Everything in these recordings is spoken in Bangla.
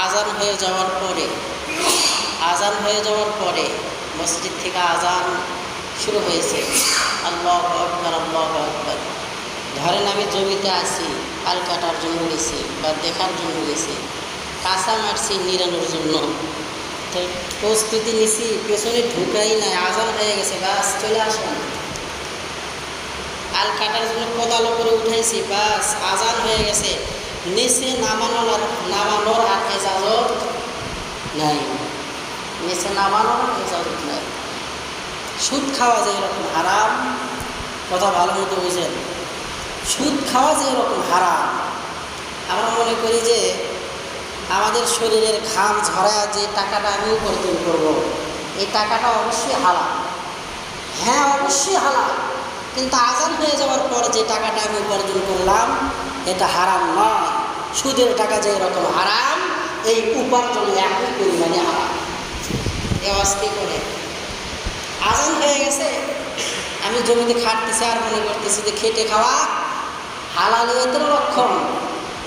আজান হয়ে যাওয়ার পরে মসজিদ থেকে আজান শুরু হয়েছে, আল্লাহু আকবার আল্লাহু আকবার। ধরেন আমি জমিতে আছি, হাল কাটার জন্য গেছি বা দেখার জন্য গেছি, কাঁচা মারছি নিরানোর জন্য, তো প্রস্তুতি নিছি, পেছনে ঢুকাই নাই, আজান হয়ে গেছে, বাস চলে আসেন। হাল কাটার জন্য কোদালো করে উঠাইছি, বাস আজান হয়ে গেছে, নিচে নামানোর আর এজাজত নাই, নিচে নামানোর এজাজত নাই। সুদ খাওয়া যে এরকম হারাম, কথা ভালো মতো বুঝেন। সুদ খাওয়া যে এরকম হারাম, আমরা মনে করি যে আমাদের শরীরের ঘাম ঝরায় যে টাকাটা আমি উপার্জন করব, এই টাকাটা অবশ্যই হালাল। হ্যাঁ, অবশ্যই হালাল, কিন্তু আজান হয়ে যাওয়ার পর যে টাকাটা আমি উপার্জন করলাম এটা হারাম নয়। সুদের টাকা যে এরকম হারাম, এই উপার্জন একই পরিমাণে হারাম। এ অস্তি করে আজান হয়ে গেছে, আমি জমিতে খাটতেছি আর মনে করতেছি যে খেটে খাওয়া হালালিয়তের লক্ষণ,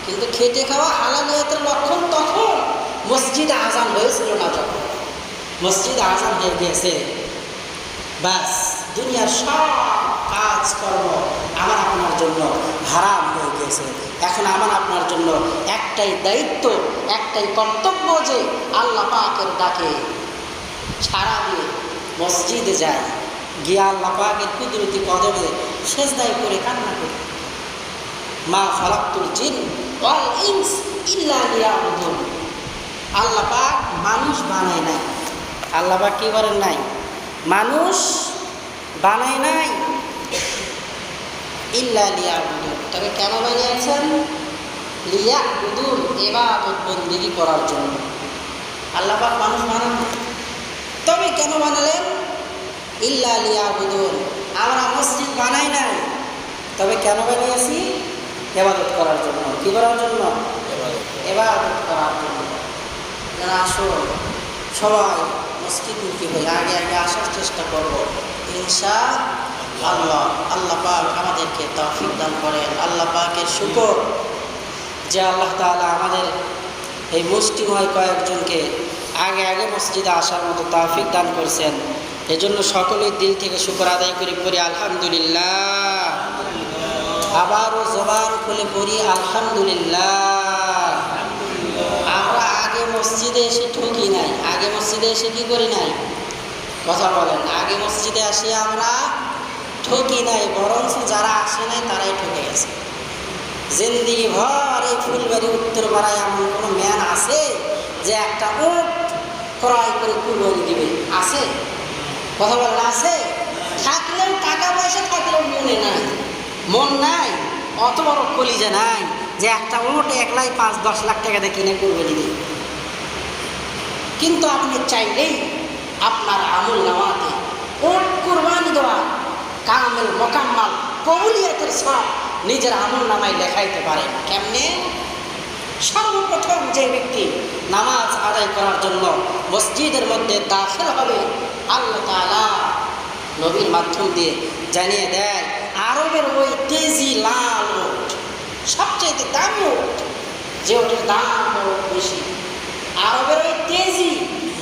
কিন্তু খেটে খাওয়া হালালিয়তের লক্ষণ তখন মসজিদে আজান হয়েছিল না। যখন মসজিদে আজান হয়ে গিয়েছে, বাস দুনিয়ার সব কাজকর্ম আমার আপনার জন্য হারাম হয়ে গিয়েছে। এখন আমার আপনার জন্য একটাই দায়িত্ব, একটাই কর্তব্য যে আল্লাহ পাকের ডাকে সাড়া দিয়ে মসজিদে যায়, গিয়ে আল্লাহ পাকের কুদরতি কদমে সেজদায় করে কান্না করি, মা খালাকতুল জিন ওয়াল ইনস ইল্লা লিয়াবুদুন। আল্লাহ পাক মানুষ বানায় নাই, আল্লাহ পাক কি করেন নাই, মানুষ বানায় নাই, ইল্লা লিয়াবুদুন। তবে কেন বানিয়েছেন? লিয়াবুদুন, ইবাদত বন্দেগী করার জন্য। আল্লাহ পাক মানুষ বানান, তবে কেন বানালেন? ইল্লা লিয়াবুদুন। আমরা মসজিদ বানাই নাই, তবে কেন বানিয়েছি? ইবাদত করার জন্য। কি করার জন্য? ইবাদত করার জন্য। যারা আসো সবাই মসজিদমুখী হয়ে আগে আসার চেষ্টা করব ইনশাআল্লাহ। আল্লাহ পাক আমাদেরকে তৌফিক দান করেন। আল্লাহ পাকের শুকর যে আল্লাহ তাআলা আমাদের এই মুষ্টিময় কয়েকজনকে আগে মসজিদে আসার মতো তৌফিক দান করছেন। এজন্য সকলের দিল থেকে শুকর আদায় করি আলহামদুলিল্লাহ। আবারও জবান খুলে পড়ি আলহামদুলিল্লাহ। আমরা আগে মসজিদে এসে ঠকি নাই, আগে মসজিদে এসে কি করি নাই? কথা বলেন। আগে মসজিদে আসে আমরা ঠকি নাই, বরঞ্চ যারা আসে নাই তারাই ঠকে গেছে। জিন্দিগি ভর এই ফুলবাড়ি উত্তরপাড়ায় এমন কোনো ম্যান আছে যে একটা উট ক্রয় করে কুরবানি দিবে? আছে? কথা বলেন, আছে? থাকলেও টাকা পয়সা থাকলেও মন নাই, অত বড় কলিজা নাই যে একটা উট একলাই 5-10 লাখ টাকা দিয়ে কিনে কুরবানি দিবে। কিন্তু আপনি চাইলেই আপনার আমল নামাতে উট কুরবানি দেওয়া কামেল মোকাম্মাল কবুলিয়তের সব নিজের আমল নামায় লেখাইতে পারেন। কেমনে? সর্বপ্রথম যে ব্যক্তি নামাজ আদায় করার জন্য মসজিদের মধ্যে দাখিল হবে, আল্লাহ তাআলা নবীর মাধ্যম দিয়ে জানিয়ে দেয়, আরবের ওই তেজি লাল উট, সবচেয়ে দামি উট, যে ওটার দাম বড় বেশি, আরবের ওই তেজি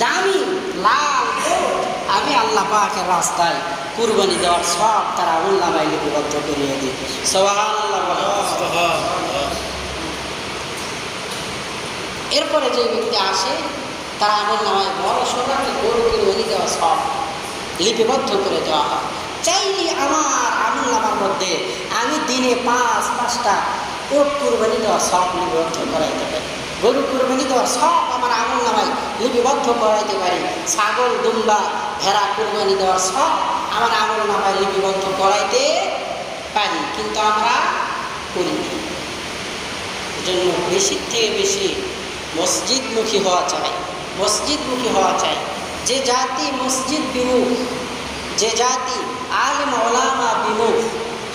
দামি লাল উট আমি আল্লাহ পাকের রাস্তায় কুরবানি দেওয়ার সব তার আমল নামায় লিপিবদ্ধ করিয়ে দিই। সুবহানাল্লাহ। এরপরে যে ব্যক্তি আসে তার আমল নামায় বড় সোনাকে গরু কুরবানি দেওয়া সব লিপিবদ্ধ করে দেওয়া হয়। চাইলে আমার আমল নামার মধ্যে আমি দিনে 5-5টা উট কুরবানি দেওয়া সব লিপিবদ্ধ করাইতে পারি, গরু কুরবানি দেওয়া সব আমার আমল নামায় লিপিবদ্ধ করাইতে পারি, ছাগল দুম্বা ভেড়া কুরবানি দেওয়ার সব আমার আমল নামায় লিপিবদ্ধ করাইতে পারি, কিন্তু আমরা করি না। জন্য বেশির থেকে বেশি মসজিদমুখী হওয়া চাই, মসজিদমুখী হওয়া চাই। যে জাতি মসজিদ বিমুখ, যে জাতি আলেম ওলামা বিমুখ,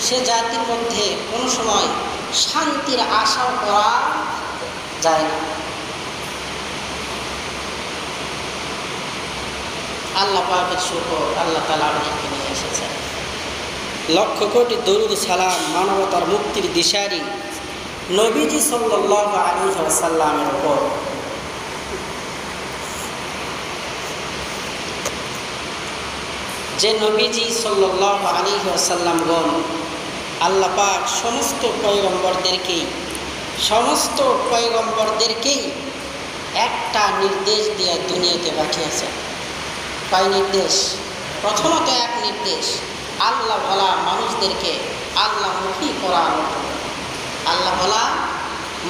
সে জাতির মধ্যে কোনো সময় শান্তির আশা করা যায় না। আল্লাহ পাকের শুকর, আল্লাহ তাআলা আমাদেরকে নিয়ে এসেছেন। লক্ষ কোটি দরুদ সালাম মানবতার মুক্তির দিশারি নবীজি সাল্লাল্লাহু আলাইহি ওয়াসাল্লামের উপর। যে নবীজি সাল্লাল্লাহু আলাইহি ওয়াসাল্লামগণ আল্লাহ পাক সমস্ত পয়গম্বরদেরকেই একটা নির্দেশ দিয়ে দুনিয়াতে পাঠিয়েছেন। কয় নির্দেশ? প্রথমত এক নির্দেশ, আল্লাহ ভোলা মানুষদেরকে আল্লাহমুখী করার জন্য। আল্লাহ ভোলা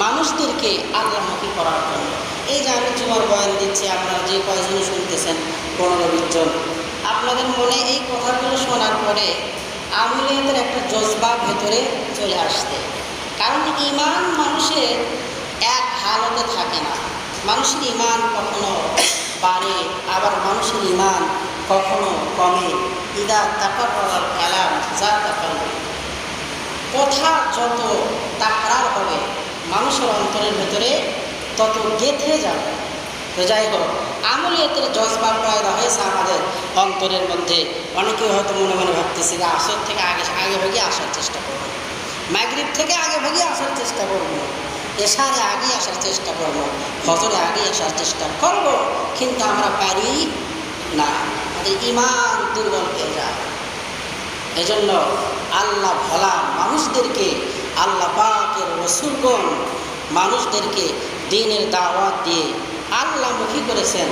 মানুষদেরকে আল্লাহমুখী করার জন্য। এই যে আমি জুমার বয়ান দিচ্ছি, আপনারা যে কয়জন শুনতেছেন 15-20 জন, আপনাদের মনে এই কথাগুলো শোনার পরে আমলিয়াতের একটা জজবা ভেতরে চলে আসতে। কারণ ঈমান মানুষের এক হালতে থাকে না। মানুষের ঈমান কখনো বাড়ে, আবার মানুষের ঈমান কখনো কমে। ইদা তাকাররাল কালাম যা তাকাররাল, কথা যত তাকরার হবে মানুষের অন্তরের ভেতরে তত গেঁথে যাবে। তো যাই হোক, আমলিয়াতের জজবা পয়দা হয়েছে আমাদের অন্তরের মধ্যে। অনেকেই হয়তো মনে মনে ভাবতেছে যে আসর থেকে আগে ভাগে আসার চেষ্টা করবো, মাগরিব থেকে আগে ভাগে আসার চেষ্টা করবো, এশারে আগে আসার চেষ্টা করবো, ফজরে আগে আসার চেষ্টা করব, কিন্তু আমরা পারি না। আমাদের ঈমান দুর্বল হয়ে যায়। এজন্য আল্লাহ ভোলা মানুষদেরকে আল্লাহ পাকের রাসূলগণ মানুষদেরকে দ্বীনের দাওয়াত দিয়ে আল্লাহমুখী করেছেন,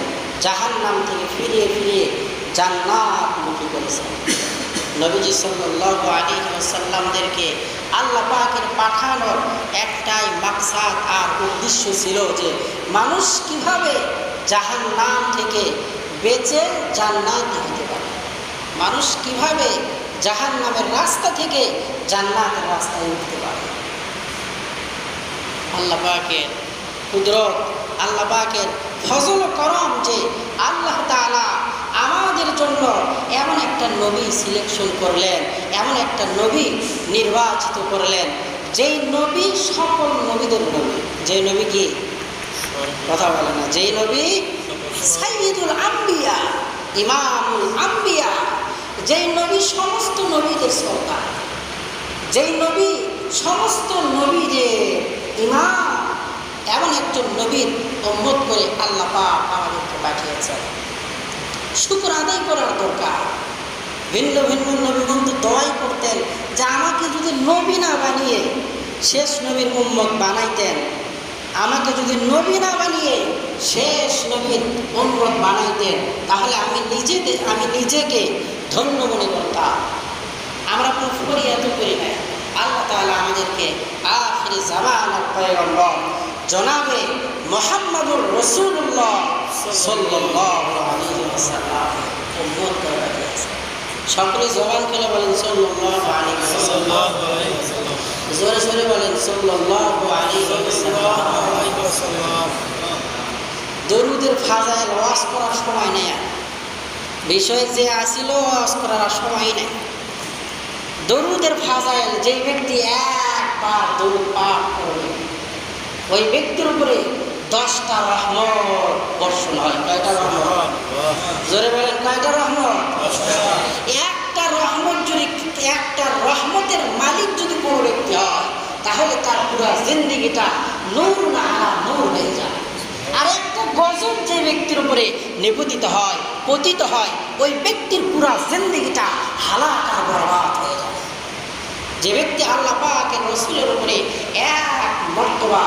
জাহান্নাম থেকে ফিরিয়ে ফিরিয়ে জান্নাতমুখী করেছেন। নবীজি সাল্লাল্লাহু আলাইহি ওয়াসাল্লামদেরকে আল্লাহ পাকের পাঠানোর একটাই মাকসাদ আর উদ্দেশ্য ছিল যে মানুষ কিভাবে জাহান্নাম থেকে বেঁচে জান্নাতে হতে পারে, মানুষ কিভাবে জাহান্নামের রাস্তা থেকে জান্নাতের রাস্তায় উঠতে পারে। আল্লাহ পাকের কুদরত, আল্লাহ পাকের ফজল করম যে আল্লাহ তাআলা আমাদের জন্য এমন একটা নবী সিলেকশন করলেন, এমন একটা নবী নির্বাচিত করলেন, যেই নবী সকল নবীদের নবী। যে নবী কি কথা বলে না, যেই নবী সাইয়্যিদুল আম্বিয়া, ইমামুল আম্বিয়া, যেই নবী সমস্ত নবীদের সরদার, যেই নবী সমস্ত নবীদের ইমাম, এমন একজন নবীর উম্মত করে আল্লাহ পাক আমাদেরকে পাঠিয়েছেন। শুকর আদায় করার দরকার। ভিন্ন ভিন্ন নবীগণ তো দোয়াই করতেন যে আমাকে যদি নবী না বানিয়ে শেষ নবীর উম্মত বানাইতেন, আমাকে যদি নবী না বানিয়ে শেষ নবীর উম্মত বানাইতেন, তাহলে আমি নিজেকে ধন্য মনে করতাম। আমরা করি এত করি না। আল্লাহ তাআলা আমাদেরকে আখিরি জামানার পয়গম্বর জনাবে মুহাম্মদুর রাসূলুল্লাহ সাল্লাল্লাহু আলাইহি ওয়াসাল্লাম উম্মত করে পাঠিয়েছেন। সকলে জবান খুলে বলেন সাল্লাল্লাহু আলাইহি ওয়াসাল্লাম, জোরে জোরে বলেন সাল্লাল্লাহু আলাইহি ওয়াসাল্লাম। দরুদের ফাজাইল ওয়াজ করার সময় নেই, বিষয় যে আসিল ওয়াজ করার সময় নেই। দরুদের ফাজাইল, যেই ব্যক্তি একবার দরুদ পাঠ করবে ওই ব্যক্তির উপরে 10টা রহমত বর্ষণ হয়। কয়টা রহমত? জোরে বলেন কয়টা রহমত? একটা রহমত যদি, একটা রহমতের মালিক যদি কোনো ব্যক্তি হয়, তাহলে তার পুরো জিন্দেগিটা নূর আলা নূর হয়ে যায়। আর একটা গজব যে ব্যক্তির উপরে নিপতিত হয়, পতিত হয়, ওই ব্যক্তির পুরো জিন্দেগিটা হালাক আর বরবাদ হয়ে যায়। যে ব্যক্তি আল্লাহ পাকের রাসূলের উপরে এক মর্তবা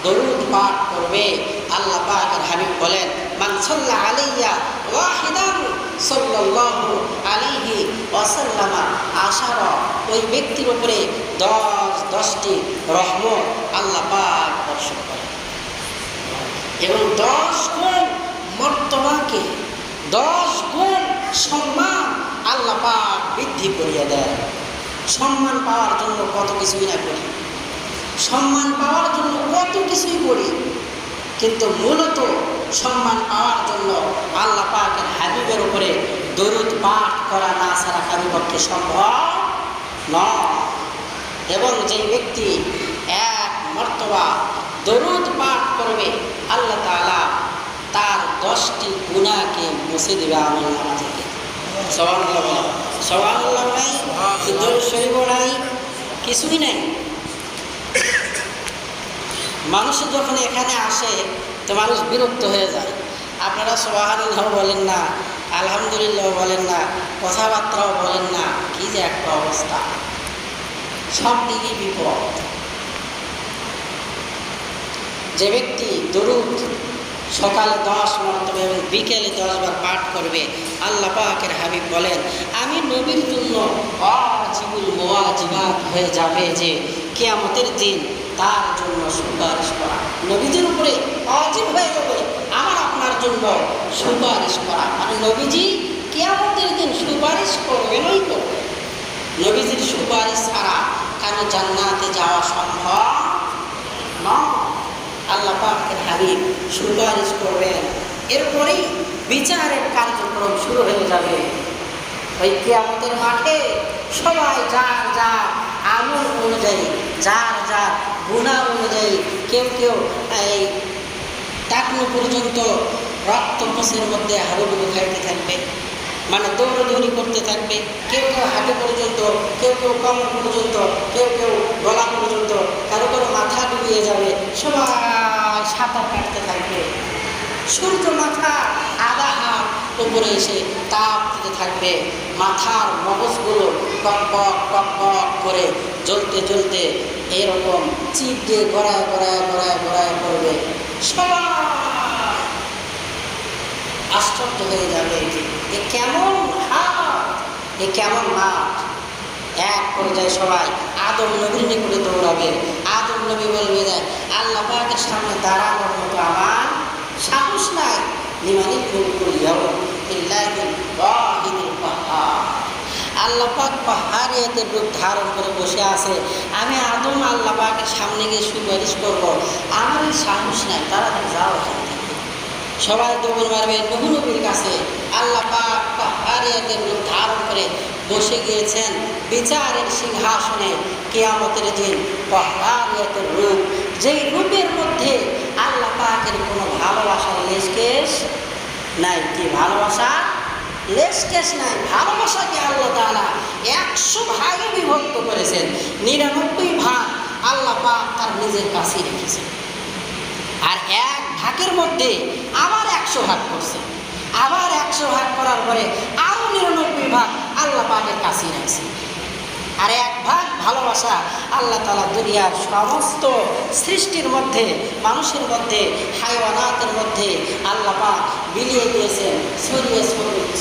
দরুদ পাঠ করবে, আল্লাহ পাকের হাবিব বলেন মান সাল্লা আলাইয়া ওয়াহিদান সাল্লাল্লাহু আলাইহি ওয়াসাল্লাম আশারা, ওই ব্যক্তির উপরে 10টি রহমত আল্লাহ পাক বর্ষণ করেন এবং 10 গুণ মর্তবাকে, 10 গুণ সম্মান আল্লাহ পাক বৃদ্ধি করিয়ে দেয়। সম্মান পাওয়ার জন্য কত কিছুই না করি, সম্মান পাওয়ার জন্য কত কিছুই করি, কিন্তু মূলত সম্মান পাওয়ার জন্য আল্লাহ পাকের হাবিবের উপরে দরুদ পাঠ করা না ছাড়া কারো পক্ষে সম্ভব নয়। এবং যে ব্যক্তি এক মর্তবা দরুদ পাঠ করবে, আল্লাহ তাআলা তার 10টি গুনাহকে মুছে দেবে আমলনামা থেকে। সুবহানাল্লাহ, সুবহানাল্লাহ নাই, দরুদ শরীফ নাই, কিছুই নাই। মানুষ যখন এখানে আসে তো মানুষ বিরক্ত হয়ে যায়। আপনারা সুবহানাল্লাহ বলেন না, আলহামদুলিল্লাহ বলেন না, কথাবার্তাও বলেন না, কি যে একটা অবস্থা, সব দিকে বিপদ। যে ব্যক্তি দরুদ সকালে 10 মর্তবা এবং বিকেলে 10 বার পাঠ করবে, আল্লাহ পাকের হাবিব বলেন আমি নবীর জন্য ওয়াজিবুল মুওয়াজিবাত হয়ে যাবে যে কিয়ামতের দিন তার জন্য সুপারিশ করা। নবীজির উপরে ওয়াজিব হয়ে যাবে আমার আপনার জন্য সুপারিশ করা, মানে নবীজি কিয়ামতের দিন সুপারিশ করবেনই করবে। নবীজির সুপারিশ ছাড়া কারো জান্নাতে যাওয়া সম্ভব নয়। আল্লাহ পাকের হাবিব সুপারিশ করবেন, এরপরেই বিচারের কার্যক্রম শুরু হয়ে যাবে। ওই কিয়ামতের মাঠে সবাই যার যার আমল অনুযায়ী, যার যার গুনাহ অনুযায়ী, কেউ কেউ এই টাকনু পর্যন্ত রক্ত কোষের মধ্যে হাবুডুবু খাইতে থাকবে, মানে দৌড়দৌড়ি করতে থাকবে, কেউ কেউ হাঁটু পর্যন্ত, কেউ কেউ কোমর পর্যন্ত, কেউ কেউ গলা পর্যন্ত, কারো কারো মাথা ডুবিয়ে যাবে, সবাই সাঁতার কাটতে থাকবে। সূর্য মাথা আধা হাত উপরে এসে তাপ দিতে থাকবে, মাথার মগজগুলো টকবক টকবক করে জ্বলতে জ্বলতে এরকম চিপ দিয়ে গড়ায় গড়ায় গড়ায় গড়ায় পড়বে। সবাই আশ্চর্য হয়ে যাবে, এ কেমন হাত, এ কেমন মাঠ। এক পর্যায়ে সবাই আদম নবীর নিকটে দৌড়াবে। আদম নবী বলবে যে আল্লাহ পাকের সামনে দাঁড়ানোর মতো আমার সাহস নাই। লিমানিল মুলকুল ইয়াউম লিল্লাহিল ওয়াহিদিল কাহ্হার। আল্লাহ পাক পাহাড়িয়াতের রূপ ধারণ করে বসে আছে, আমি আদম আল্লাহ পাকের সামনে গিয়ে সুপারিশ করবো, আমার এই সাহস নাই, তাড়াতাড়ি যাও এখান থেকে। সবাই দৌড় মারবে নূহ নবীর কাছে। আল্লাহ পাক পাহাড়িয়াতের রূপ ধারণ করে বসে গিয়েছেন বিচারের সিংহাসনে। কিয়ামতের দিন পাহাড়িয়াতের রূপ, যেই রূপের মধ্যে আল্লাহ পাকের কোনো ভালোবাসার লেশকেশ নাই। কি ভালোবাসা লেশকেশ নাই, ভালোবাসাকে আল্লাহ তাআলা 100 ভাগে বিভক্ত করেছেন, 99 ভাগ আল্লাহ পাক তার নিজের কাছেই রেখেছেন, আর 1 ভাগের মধ্যে আবার 100 ভাগ করছে, আবার 100 ভাগ করার পরে আরও 99 ভাগ আল্লাহ পাকের কাছেই রাখছে। আর 1 ভাগ ভালোবাসা আল্লাহ তাআলা দুনিয়ার সমস্ত সৃষ্টির মধ্যে, মানুষের মধ্যে, হাইওয়ানাতের মধ্যে আল্লাহ পাক বিলিয়ে দিয়েছেন,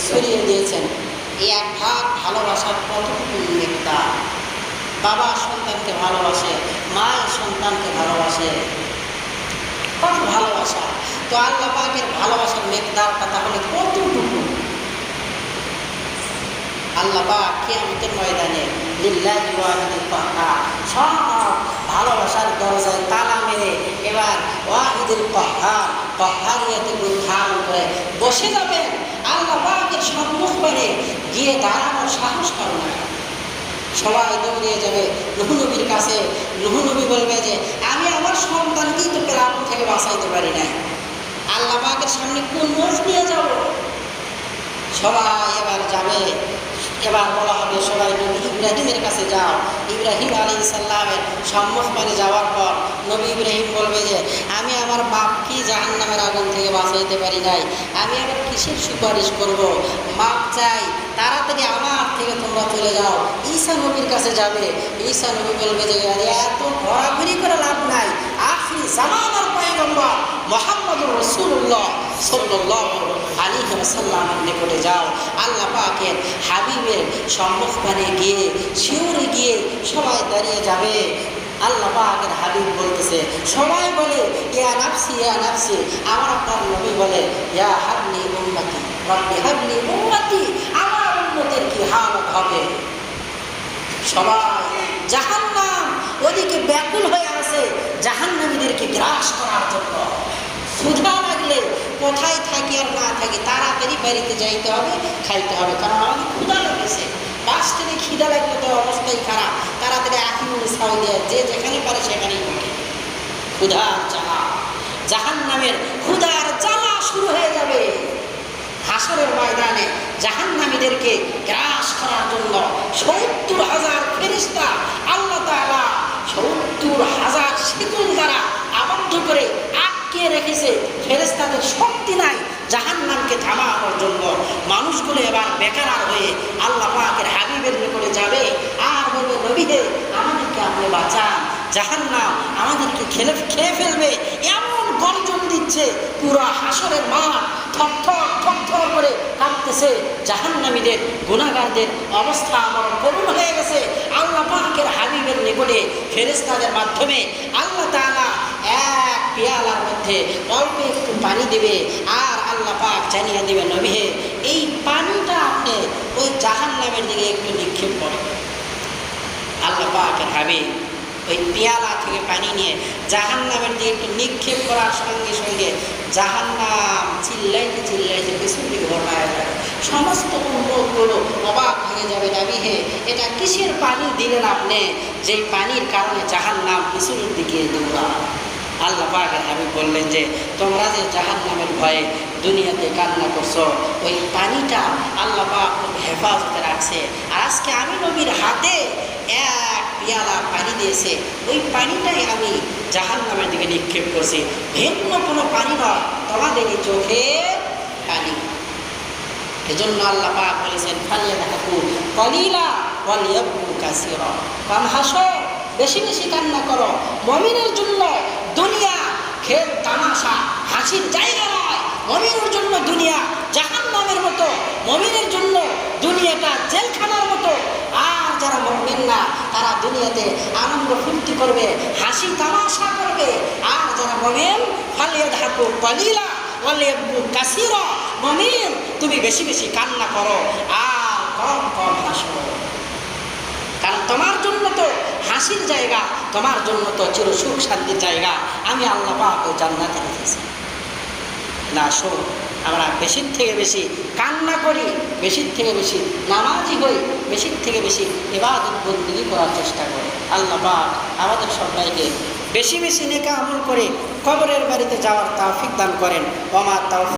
ছড়িয়ে দিয়েছেন। এই 1 ভাগ ভালোবাসার কতটুকু মিকদার। বাবা সন্তানকে ভালোবাসে, মা সন্তানকে ভালোবাসে, কত ভালোবাসা। তো আল্লাহ পাকের ভালোবাসার মিকদারটা তাহলে কতটুকু। আল্লাহ পাক কিয়ামতের ময়দানে লিল্লাহিল ওয়াহিদিল কাহ্হার সব ভালোবাসার দরজায় তালা মেরে এবার ওয়াহিদুল কাহ্হার কাহ্হারিয়াতের রূপ ধারণ করে বসে যাবেন। আল্লাহ পাকের সম্মুখ করে গিয়ে দাঁড়ানোর সাহস করে না। সবাই দৌড়িয়ে যাবে নূহ নবীর কাছে। নূহ নবী বলবে যে আমি আমার সন্তানকেই তো ফেরাউন থেকে বাঁচাইতে পারি নাই, আল্লাহ পাকের সামনে কোন মোষ নিয়ে যাব। সবাই এবার যাবে, এবার বলা হবে সবাই নবী ইব্রাহিমের কাছে যাও। ইব্রাহিম আলাইহিস সালামের সম্মুখপানে যাওয়ার পর নবী ইব্রাহিম বলবে যে আমি আমার বাপকে জাহান্নামের আগুন থেকে বাঁচাইতে পারি নাই, আমি আবার কিসের সুপারিশ করব, মাপ চাই, তাড়াতাড়ি আমার থেকে তোমরা চলে যাও। ঈসা নবীর কাছে যাবে। ঈসা নবী বলবে যে এত ঘোরাঘুরি করে লাভ নাই, আখিরি জামানার পয়গম্বর মুহাম্মদুর রাসূলুল্লাহ সাল্লাল্লাহু আলাইহি ওয়াসাল্লামের নিকটে যাও। আল্লাহ পাকের হাবিবের সম্মুখপানে গিয়ে শিউরে গিয়ে সবাই দাঁড়িয়ে যাবে। আল্লাহ পাকের হাবিব বলতেছে, সবাই বলে ইয়া নাফসি ইয়া নাফসি, আমার আপনার নবী বলে ইয়া হাবলি উম্মতি রব্বি হাবলি উম্মতি, আমার উম্মতের কি হালত হবে। সবাই জাহান্নাম ওদিকে ব্যাকুল হয়ে আছে জাহান্নামীদেরকে গ্রাস করার জন্য। ক্ষুধা লাগলে কোথায় থাকি আর না থাকি তাড়াতাড়ি বাড়িতে যাইতে হবে, খাইতে হবে, কারণ আমাদের ক্ষুধা লেগেছে। বাস থেকে খিদা লাগলে তো অবস্থাই খারাপ, তাড়াতাড়ি আখিমুল ছাউ দেয়, যে যেখানে পারে সেখানেই থাকে। ক্ষুধার জ্বালা, জাহান্নামের ক্ষুধার জ্বালা শুরু হয়ে যাবে। হাসরের ময়দানে জাহান্নামীদেরকে গ্রাস করার জন্য ৭০,০০০ ফেরেশতা আল্লাহ তাআলা ৭০,০০০ শিকল দ্বারা আবদ্ধ করে আটকে রেখেছে। ফেরেশতাদের শক্তি নাই জাহান্নামকে থামানোর জন্য। মানুষগুলো এবার বেকার হয়ে আল্লাহ পাকের হাবিবের নিকটে যাবে আর বলবে, নবী হে, আমাদেরকে আপনি বাঁচান, জাহান্নাম আমাদেরকে খেয়ে ফেলবে। এমন গর্জন দিচ্ছে, পুরো হাসরের মাঠ থরথর থরথর করে কাঁপতেছে। জাহান্নামীদের, গুনাহগারদের অবস্থা আমার করুণ হয়ে গেছে। আল্লাহ পাকের হাবিবের নিকটে ফেরেশতাদের মাধ্যমে আল্লাহ তাআলা এক পেয়ালার মধ্যে অল্প একটু পানি দেবে, আর আল্লাহ পাক জানিয়ে দেবে, নবী হে, এই পানিটা আপনি ওই জাহান্নামের দিকে একটু নিক্ষেপ করেন। আল্লাহ পাকের হাবিব ওই পেয়ালা থেকে পানি নিয়ে জাহান্নামের দিকে একটু নিক্ষেপ করার সঙ্গে সঙ্গে জাহান্নাম চিল্লাইতে চিল্লাইতে পিছন দিকে ঘটায় যাবে। সমস্ত উম্মতগুলো অবাক হয়ে যাবে, নবী হে, এটা কিসের পানি দিলেন আপনি, যেই পানির কারণে জাহান্নাম পিছনের দিকে দৌড়ায়? আল্লাহ পাকের হাবিব বললেন যে, তোমরা যে জাহান্নামের ভয়ে দুনিয়াতে কান্না করছো, ওই পানিটা আল্লাহ পাক হেফাজতে রাখছে। আর আজকে আমি নবীর হাতে এক পেয়ালা পানি দিয়েছে, ওই পানিটাই আমি জাহান্নামের দিকে নিক্ষেপ করছি, ভিন্ন কোনো পানি নয়, তোমাদেরই চোখের পানি। এজন্য আল্লাহ পাক বলেছেন, ফালিয়াদহাকু কলিলা ওয়ালিয়াবকু কাসীরা, কম হাসো, বেশি বেশি কান্না করো। মুমিনের জন্য দুনিয়া খেল তামাশা হাসির জায়গা নয়, মুমিনের জন্য দুনিয়া জাহান্নামের মতো, মুমিনের জন্য দুনিয়াটা জেলখানার মতো। আর যারা মুমিন না, তারা দুনিয়াতে আনন্দ ফুর্তি করবে, হাসি তামাশা করবে। আর যারা মুমিন, ফালিয়াদহাকু কলিলা ওয়ালিয়াবকু কাসীরা, মুমিন তুমি বেশি বেশি কান্না করো আর কম কম হাসো। কারণ তোমার জন্য তো হাসির জায়গা, তোমার জন্য তো চির সুখ শান্তির জায়গা আমি আল্লাহ পাক ওই জান্নাতে রেখেছি। না, শোন, আমরা বেশির থেকে বেশি কান্না করি, বেশির থেকে বেশি নামাজি হই, বেশির থেকে বেশি ইবাদত বন্দেগী করার চেষ্টা করি। আল্লাহ পাক আমাদের সবাইকে বেশি বেশি নেক আমল করে কবরের বাড়িতে যাওয়ার তৌফিক দান করেন। ওমা তৌফিক।